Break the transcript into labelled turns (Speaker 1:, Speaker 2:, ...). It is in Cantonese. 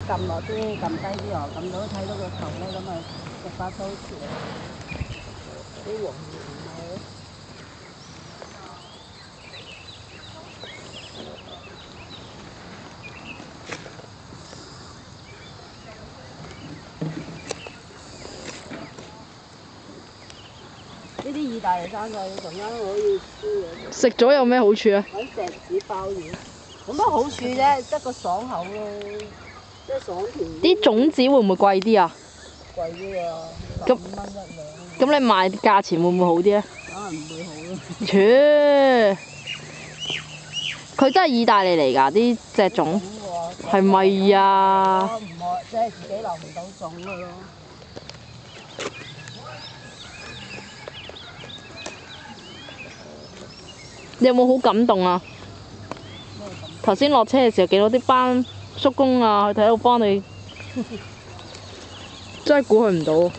Speaker 1: 撳落啲，撳低啲哦，撳到睇到個頭咧，咁咪食把刀切。啲黃葉唔係。呢啲意大利生菜同樣可以燒嘅。
Speaker 2: 食咗有咩好處啊？
Speaker 1: 揾石子包完，冇乜好處啫，得個爽口咯，即係爽甜。
Speaker 2: 啲種子會唔會貴啲啊？
Speaker 1: 貴啲啊
Speaker 2: 咁
Speaker 1: ，15蚊一兩。
Speaker 2: 咁你賣價錢會唔會好啲咧？
Speaker 1: 可能唔會好咯。
Speaker 2: 切，佢真係意大利嚟㗎啲隻種，係咪啊？
Speaker 1: 唔愛，即係自己留唔到種嘅咯。
Speaker 2: 你有冇好感動啊？頭先落車嘅時候見到啲班叔公啊，去睇到幫你，真係估佢唔到。